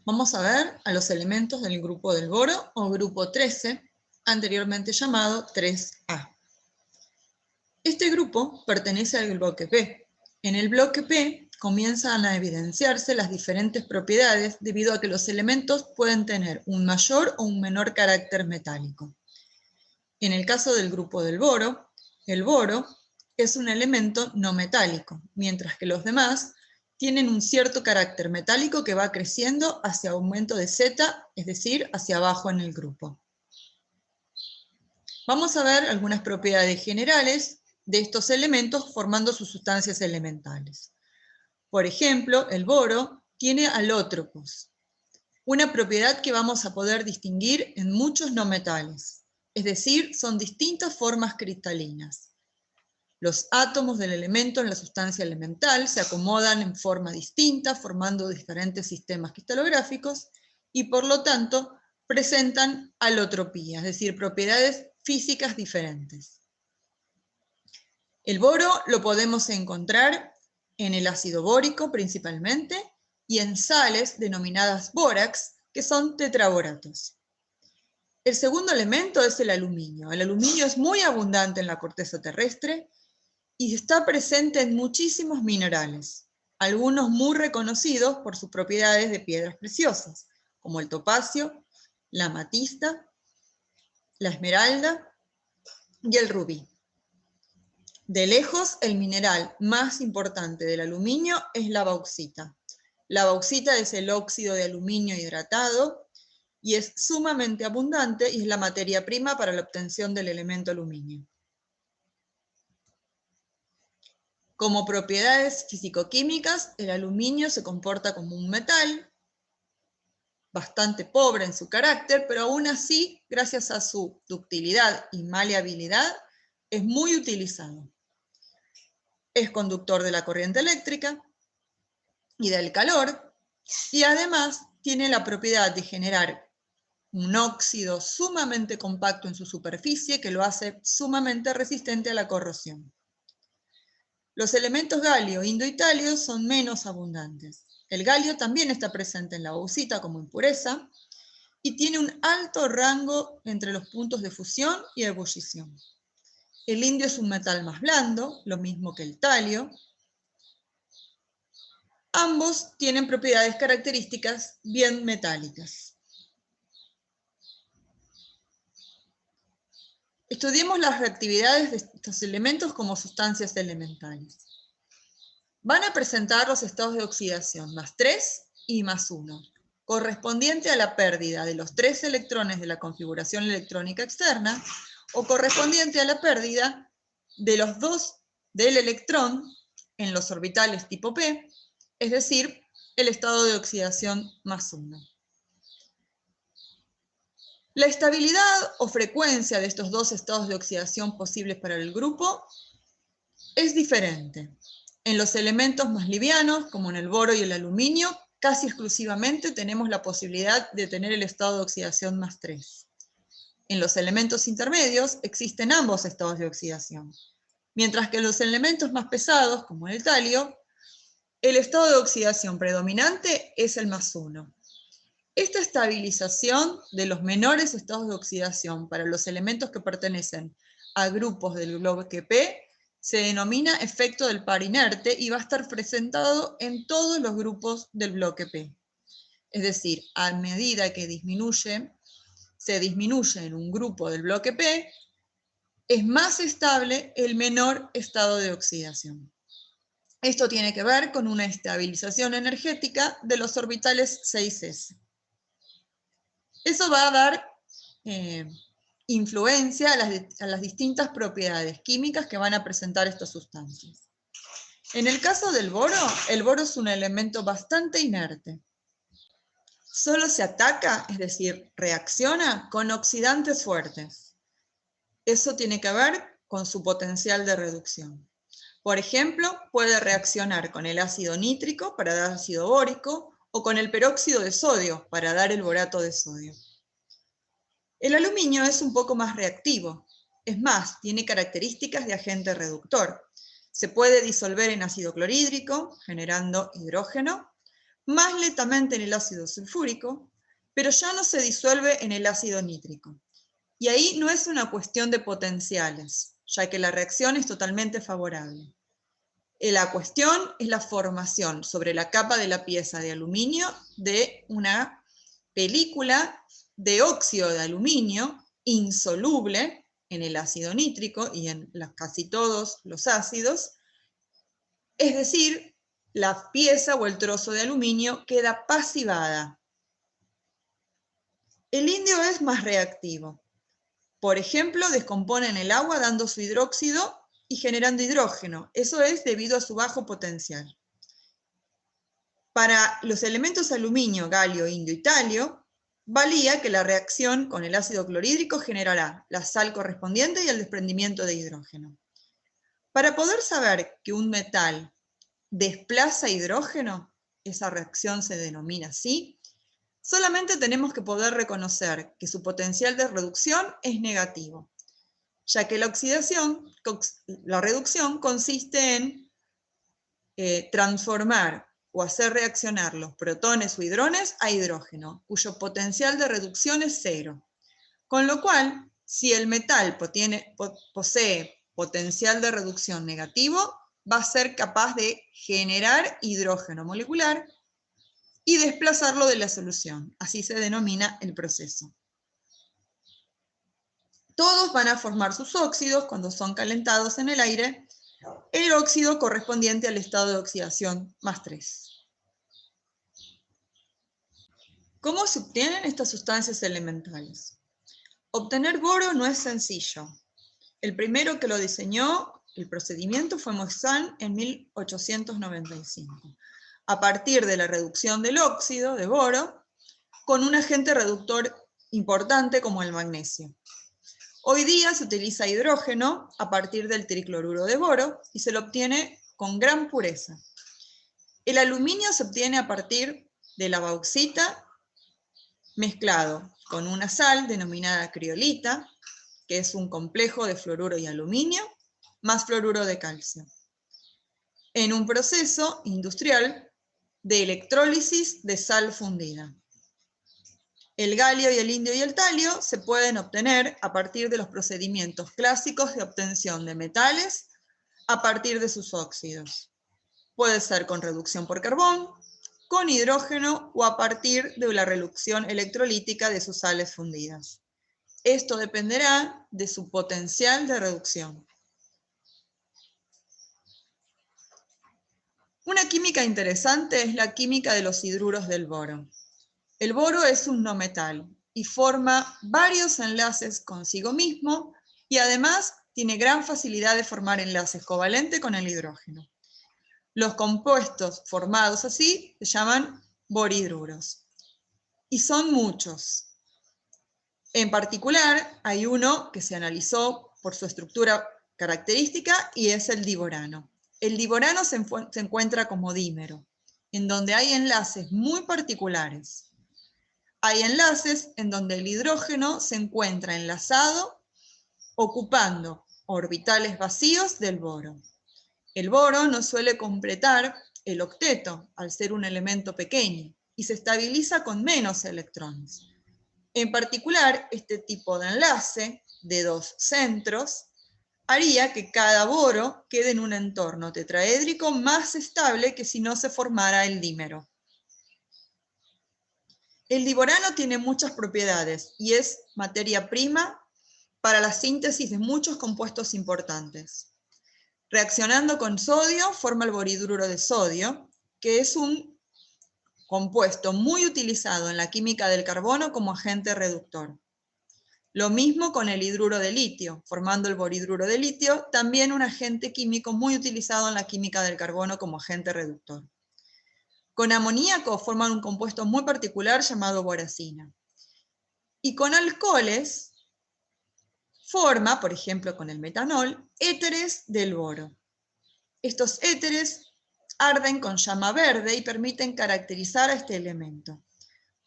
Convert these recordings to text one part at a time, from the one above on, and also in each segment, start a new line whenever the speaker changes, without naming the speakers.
Vamos a ver a los elementos del grupo del boro o grupo 13, anteriormente llamado 3A. Este grupo pertenece al bloque P. En el bloque P comienzan a evidenciarse las diferentes propiedades debido a que los elementos pueden tener un mayor o un menor carácter metálico. En el caso del grupo del boro, el boro es un elemento no metálico, mientras que los demás tienen un cierto carácter metálico que va creciendo hacia aumento de Z, es decir, hacia abajo en el grupo. Vamos a ver algunas propiedades generales de estos elementos formando sus sustancias elementales. Por ejemplo, el boro tiene alótropos, una propiedad que vamos a poder distinguir en muchos no metales, es decir, son distintas formas cristalinas. Los átomos del elemento en la sustancia elemental se acomodan en forma distinta, formando diferentes sistemas cristalográficos y por lo tanto presentan alotropía, es decir, propiedades físicas diferentes. El boro lo podemos encontrar en el ácido bórico principalmente y en sales denominadas bórax, que son tetraboratos. El segundo elemento es el aluminio. El aluminio es muy abundante en la corteza terrestre y está presente en muchísimos minerales, algunos muy reconocidos por sus propiedades de piedras preciosas, como el topacio, la amatista, la esmeralda y el rubí. De lejos, el mineral más importante del aluminio es la bauxita. La bauxita es el óxido de aluminio hidratado y es sumamente abundante y es la materia prima para la obtención del elemento aluminio. Como propiedades físico-químicas, el aluminio se comporta como un metal, bastante pobre en su carácter, pero aún así, gracias a su ductilidad y maleabilidad, es muy utilizado. Es conductor de la corriente eléctrica y del calor, y además tiene la propiedad de generar un óxido sumamente compacto en su superficie que lo hace sumamente resistente a la corrosión. Los elementos galio e indoitalio son menos abundantes. El galio también está presente en la bauxita como impureza y tiene un alto rango entre los puntos de fusión y ebullición. El indio es un metal más blando, lo mismo que el talio. Ambos tienen propiedades características bien metálicas. Estudiemos las reactividades de estos elementos como sustancias elementales. Van a presentar los estados de oxidación más 3 y más 1, correspondiente a la pérdida de los 3 electrones de la configuración electrónica externa o correspondiente a la pérdida de los 2 del electrón en los orbitales tipo P, es decir, el estado de oxidación más 1. La estabilidad o frecuencia de estos dos estados de oxidación posibles para el grupo es diferente. En los elementos más livianos, como en el boro y el aluminio, casi exclusivamente tenemos la posibilidad de tener el estado de oxidación más 3. En los elementos intermedios existen ambos estados de oxidación, mientras que en los elementos más pesados, como el talio, el estado de oxidación predominante es el más 1. Esta estabilización de los menores estados de oxidación para los elementos que pertenecen a grupos del bloque P se denomina efecto del par inerte y va a estar presentado en todos los grupos del bloque P. Es decir, a medida que se disminuye en un grupo del bloque P, es más estable el menor estado de oxidación. Esto tiene que ver con una estabilización energética de los orbitales 6s. Eso va a dar influencia a las distintas propiedades químicas que van a presentar estas sustancias. En el caso del boro, el boro es un elemento bastante inerte. Solo se ataca, es decir, reacciona con oxidantes fuertes. Eso tiene que ver con su potencial de reducción. Por ejemplo, puede reaccionar con el ácido nítrico para dar ácido bórico o con el peróxido de sodio para dar el borato de sodio. El aluminio es un poco más reactivo, es más, tiene características de agente reductor. Se puede disolver en ácido clorhídrico, generando hidrógeno, más lentamente en el ácido sulfúrico, pero ya no se disuelve en el ácido nítrico. Y ahí no es una cuestión de potenciales, ya que la reacción es totalmente favorable. La cuestión es la formación sobre la capa de la pieza de aluminio de una película de óxido de aluminio insoluble en el ácido nítrico y en casi todos los ácidos, es decir, la pieza o el trozo de aluminio queda pasivada. El indio es más reactivo. Por ejemplo, descompone en el agua dando su hidróxido y generando hidrógeno. Eso es debido a su bajo potencial. Para los elementos aluminio, galio, indio y talio, valía que la reacción con el ácido clorhídrico generará la sal correspondiente y el desprendimiento de hidrógeno. Para poder saber que un metal desplaza hidrógeno, esa reacción se denomina así, solamente tenemos que poder reconocer que su potencial de reducción es negativo, ya que la reducción consiste en transformar o hacer reaccionar los protones o hidrones a hidrógeno, cuyo potencial de reducción es cero. Con lo cual, si el metal posee potencial de reducción negativo, va a ser capaz de generar hidrógeno molecular y desplazarlo de la solución. Así se denomina el proceso. Todos van a formar sus óxidos cuando son calentados en el aire, el óxido correspondiente al estado de oxidación más 3. ¿Cómo se obtienen estas sustancias elementales? Obtener boro no es sencillo. El primero que lo diseñó, el procedimiento, fue Moissan en 1895, a partir de la reducción del óxido de boro con un agente reductor importante como el magnesio. Hoy día se utiliza hidrógeno a partir del tricloruro de boro y se lo obtiene con gran pureza. El aluminio se obtiene a partir de la bauxita mezclado con una sal denominada criolita, que es un complejo de fluoruro y aluminio, más fluoruro de calcio, en un proceso industrial de electrólisis de sal fundida. El galio y el indio y el talio se pueden obtener a partir de los procedimientos clásicos de obtención de metales a partir de sus óxidos. Puede ser con reducción por carbón, con hidrógeno o a partir de la reducción electrolítica de sus sales fundidas. Esto dependerá de su potencial de reducción. Una química interesante es la química de los hidruros del boro. El boro es un no metal y forma varios enlaces consigo mismo y además tiene gran facilidad de formar enlaces covalentes con el hidrógeno. Los compuestos formados así se llaman borhidruros y son muchos. En particular, hay uno que se analizó por su estructura característica y es el diborano. El diborano se encuentra como dímero, en donde hay enlaces muy particulares. Hay enlaces en donde el hidrógeno se encuentra enlazado ocupando orbitales vacíos del boro. El boro no suele completar el octeto al ser un elemento pequeño y se estabiliza con menos electrones. En particular, este tipo de enlace de dos centros haría que cada boro quede en un entorno tetraédrico más estable que si no se formara el dímero. El diborano tiene muchas propiedades y es materia prima para la síntesis de muchos compuestos importantes. Reaccionando con sodio, forma el borhidruro de sodio, que es un compuesto muy utilizado en la química del carbono como agente reductor. Lo mismo con el hidruro de litio, formando el borhidruro de litio, también un agente químico muy utilizado en la química del carbono como agente reductor. Con amoníaco forman un compuesto muy particular llamado boracina. Y con alcoholes forma, por ejemplo con el metanol, éteres del boro. Estos éteres arden con llama verde y permiten caracterizar a este elemento.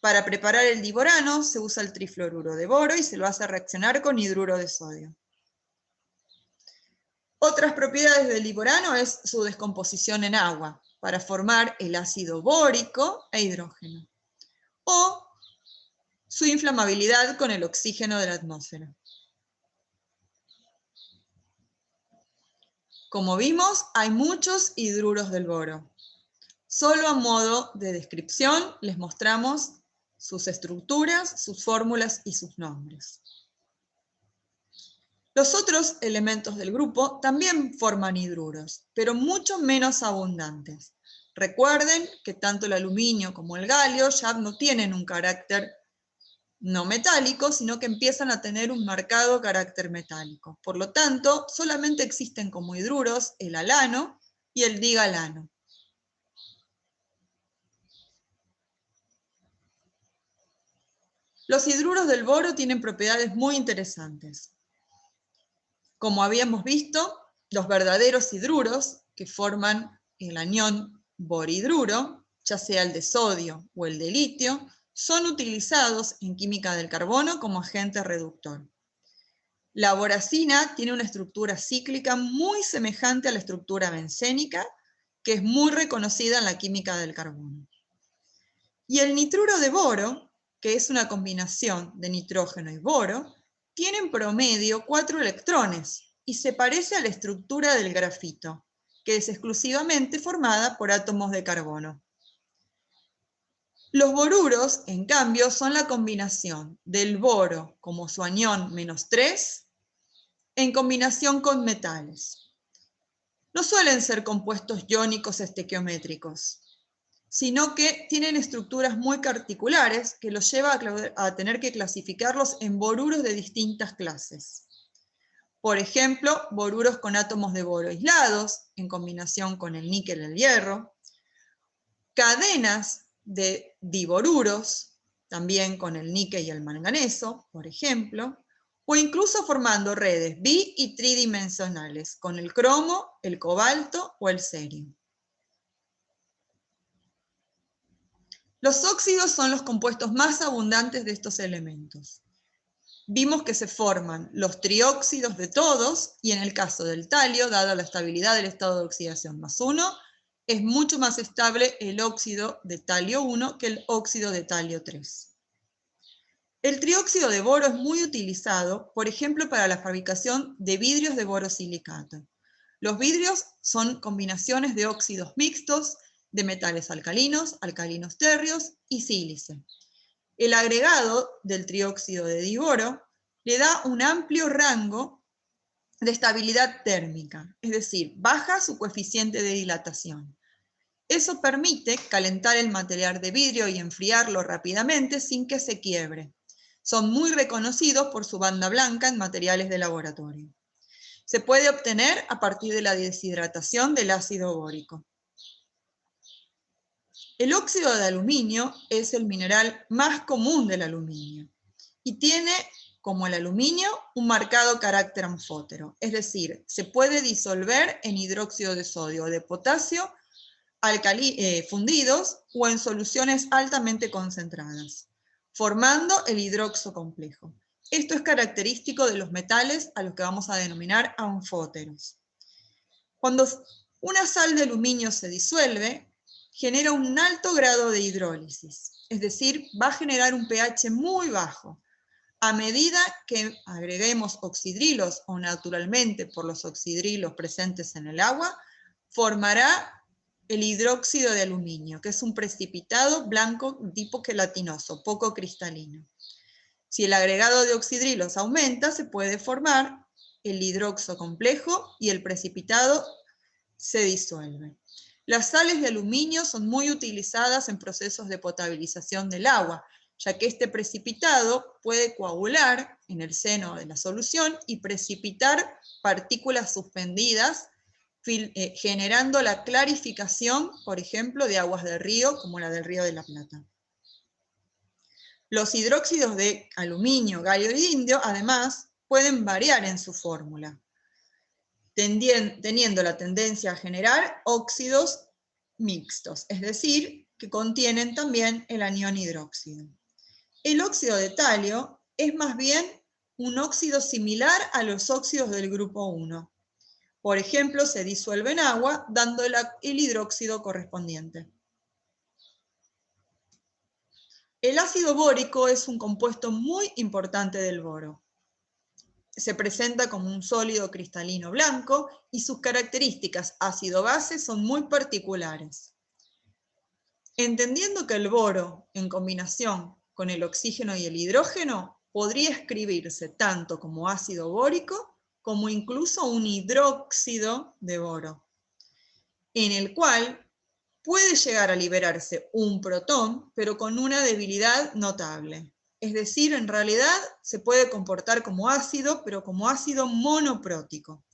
Para preparar el diborano se usa el trifluoruro de boro y se lo hace reaccionar con hidruro de sodio. Otras propiedades del diborano es su descomposición en agua. para formar el ácido bórico e hidrógeno, o su inflamabilidad con el oxígeno de la atmósfera. Como vimos, hay muchos hidruros del boro. Solo a modo de descripción les mostramos sus estructuras, sus fórmulas y sus nombres. Los otros elementos del grupo también forman hidruros, pero mucho menos abundantes. Recuerden que tanto el aluminio como el galio ya no tienen un carácter no metálico, sino que empiezan a tener un marcado carácter metálico. Por lo tanto, solamente existen como hidruros el alano y el digalano. Los hidruros del boro tienen propiedades muy interesantes. Como habíamos visto, los verdaderos hidruros que forman el anión borhidruro, ya sea el de sodio o el de litio, son utilizados en química del carbono como agente reductor. La boracina tiene una estructura cíclica muy semejante a la estructura bencénica, que es muy reconocida en la química del carbono. Y el nitruro de boro, que es una combinación de nitrógeno y boro, tiene en promedio 4 electrones y se parece a la estructura del grafito, que es exclusivamente formada por átomos de carbono. Los boruros, en cambio, son la combinación del boro como su anión -3 en combinación con metales. No suelen ser compuestos iónicos estequiométricos, sino que tienen estructuras muy particulares que los lleva a tener que clasificarlos en boruros de distintas clases. Por ejemplo, boruros con átomos de boro aislados, en combinación con el níquel y el hierro, cadenas de diboruros, también con el níquel y el manganeso, por ejemplo, o incluso formando redes bi- y tridimensionales, con el cromo, el cobalto o el cerio. Los óxidos son los compuestos más abundantes de estos elementos. Vimos que se forman los trióxidos de todos, y en el caso del talio, dada la estabilidad del estado de oxidación +1, es mucho más estable el óxido de talio 1 que el óxido de talio 3. El trióxido de boro es muy utilizado, por ejemplo, para la fabricación de vidrios de borosilicato. Los vidrios son combinaciones de óxidos mixtos de metales alcalinos, alcalinos térreos y sílice. El agregado del trióxido de diboro le da un amplio rango de estabilidad térmica, es decir, baja su coeficiente de dilatación. Eso permite calentar el material de vidrio y enfriarlo rápidamente sin que se quiebre. Son muy reconocidos por su banda blanca en materiales de laboratorio. Se puede obtener a partir de la deshidratación del ácido bórico. El óxido de aluminio es el mineral más común del aluminio y tiene, como el aluminio, un marcado carácter anfótero, es decir, se puede disolver en hidróxido de sodio o de potasio fundidos o en soluciones altamente concentradas, formando el hidroxo complejo. Esto es característico de los metales a los que vamos a denominar anfóteros. Cuando una sal de aluminio se disuelve, genera un alto grado de hidrólisis, es decir, va a generar un pH muy bajo. A medida que agreguemos oxidrilos o naturalmente por los oxidrilos presentes en el agua, formará el hidróxido de aluminio, que es un precipitado blanco tipo gelatinoso, poco cristalino. Si el agregado de oxidrilos aumenta, se puede formar el hidroxo complejo y el precipitado se disuelve. Las sales de aluminio son muy utilizadas en procesos de potabilización del agua, ya que este precipitado puede coagular en el seno de la solución y precipitar partículas suspendidas, generando la clarificación, por ejemplo, de aguas de río, como la del Río de la Plata. Los hidróxidos de aluminio, galio y indio, además, pueden variar en su fórmula, teniendo la tendencia a generar óxidos mixtos, es decir, que contienen también el anión hidróxido. El óxido de talio es más bien un óxido similar a los óxidos del grupo 1, Por ejemplo, se disuelve en agua dando el hidróxido correspondiente. El ácido bórico es un compuesto muy importante del boro. Se presenta como un sólido cristalino blanco y sus características ácido-base son muy particulares. Entendiendo que el boro, en combinación con el oxígeno y el hidrógeno, podría escribirse tanto como ácido bórico como incluso un hidróxido de boro, en el cual puede llegar a liberarse un protón, pero con una debilidad notable. Es decir, en realidad se puede comportar como ácido, pero como ácido monoprótico.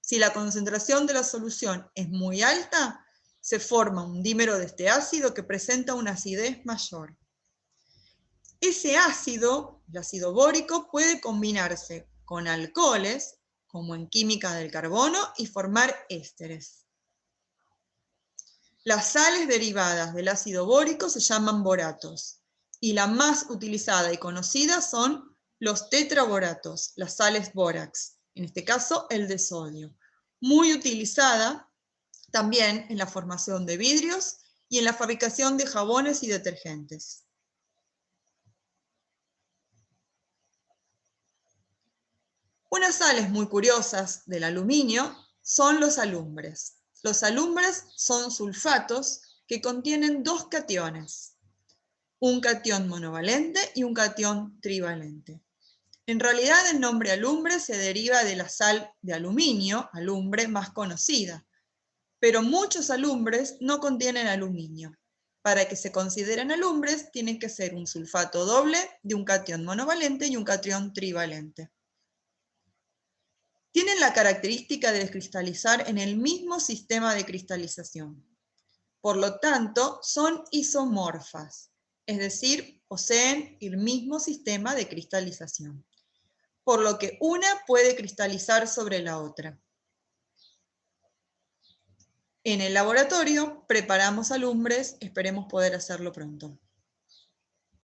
Si la concentración de la solución es muy alta, se forma un dímero de este ácido que presenta una acidez mayor. Ese ácido, el ácido bórico, puede combinarse con alcoholes, como en química del carbono, y formar ésteres. Las sales derivadas del ácido bórico se llaman boratos, y la más utilizada y conocida son los tetraboratos, las sales bórax, en este caso el de sodio, muy utilizada también en la formación de vidrios y en la fabricación de jabones y detergentes. Unas sales muy curiosas del aluminio son los alumbres. Los alumbres son sulfatos que contienen dos cationes, un catión monovalente y un catión trivalente. En realidad el nombre alumbre se deriva de la sal de aluminio, alumbre más conocida, pero muchos alumbres no contienen aluminio. Para que se consideren alumbres tienen que ser un sulfato doble de un catión monovalente y un catión trivalente. Tienen la característica de cristalizar en el mismo sistema de cristalización. Por lo tanto, son isomorfas, es decir, poseen el mismo sistema de cristalización, por lo que una puede cristalizar sobre la otra. En el laboratorio preparamos alumbres, esperemos poder hacerlo pronto.